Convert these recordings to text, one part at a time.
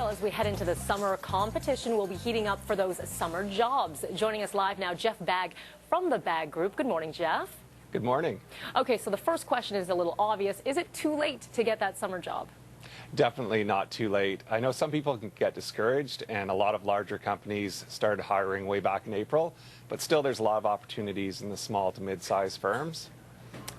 Well, as we head into the summer, competition will be heating up for those summer jobs. Joining us live now, Geoff Bagg from the Bagg Group. Good morning, Geoff. Good morning. Okay, so the first question is a little obvious. Is it too late to get that summer job? Definitely not too late. I know some people can get discouraged, and a lot of larger companies started hiring way back in April, but still there's a lot of opportunities in the small to mid-sized firms.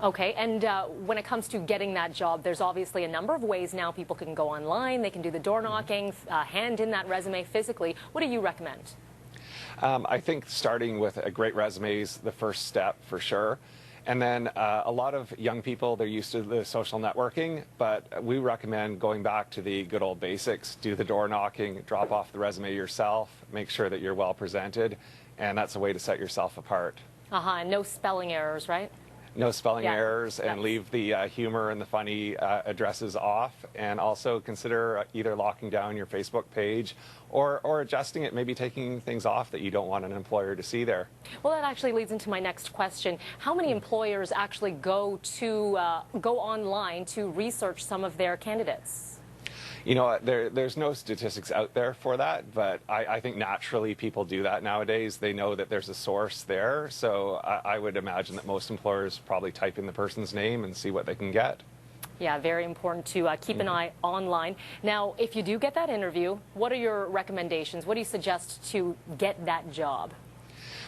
Okay, and when it comes to getting that job, there's obviously a number of ways now people can go online, they can do the door knocking, hand in that resume physically. What do you recommend? I think starting with a great resume is the first step for sure. And then a lot of young people, they're used to the social networking, but we recommend going back to the good old basics. Do the door knocking, drop off the resume yourself, make sure that you're well presented, and that's a way to set yourself apart. And no spelling errors, right? No spelling errors, and leave the humor and the funny addresses off, and also consider either locking down your Facebook page or adjusting it, maybe taking things off that you don't want an employer to see there. Well, that actually leads into my next question. How many employers actually go online to research some of their candidates? You know, there's no statistics out there for that, but I think naturally people do that nowadays. They know that there's a source there, so I would imagine that most employers probably type in the person's name and see what they can get. Yeah, very important to keep an eye online. Now, if you do get that interview, what are your recommendations? What do you suggest to get that job?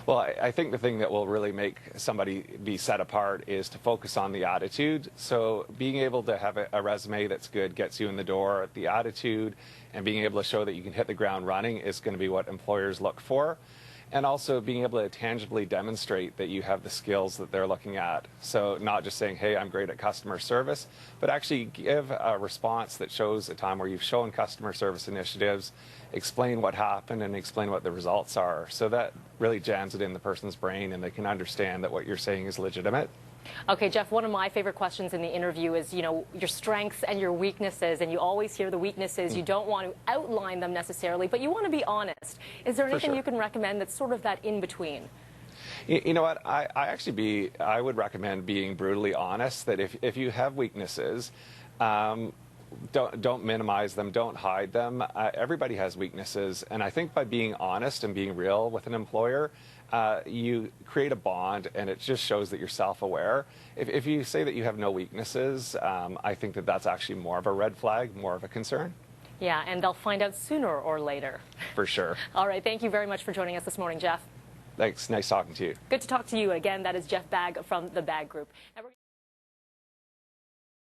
Well, I think the thing that will really make somebody be set apart is to focus on the attitude. So being able to have a resume that's good gets you in the door. The attitude and being able to show that you can hit the ground running is going to be what employers look for. And also being able to tangibly demonstrate that you have the skills that they're looking at. So not just saying, hey, I'm great at customer service, but actually give a response that shows a time where you've shown customer service initiatives, explain what happened and explain what the results are. So that really jams it in the person's brain and they can understand that what you're saying is legitimate. Okay, Geoff, one of my favorite questions in the interview is, you know, your strengths and your weaknesses, and you always hear the weaknesses. You don't want to outline them necessarily, but you want to be honest. Is there anything you can recommend that's sort of that in between? You know what, I would recommend being brutally honest, that if you have weaknesses, don't minimize them, don't hide them. Everybody has weaknesses, and I think by being honest and being real with an employer, you create a bond, and it just shows that you're self-aware. If you say that you have no weaknesses, I think that that's actually more of a red flag, more of a concern. Yeah, and they'll find out sooner or later. For sure. All right, thank you very much for joining us this morning, Geoff. Thanks, nice talking to you. Good to talk to you again. That is Geoff Bagg from the Bagg Group.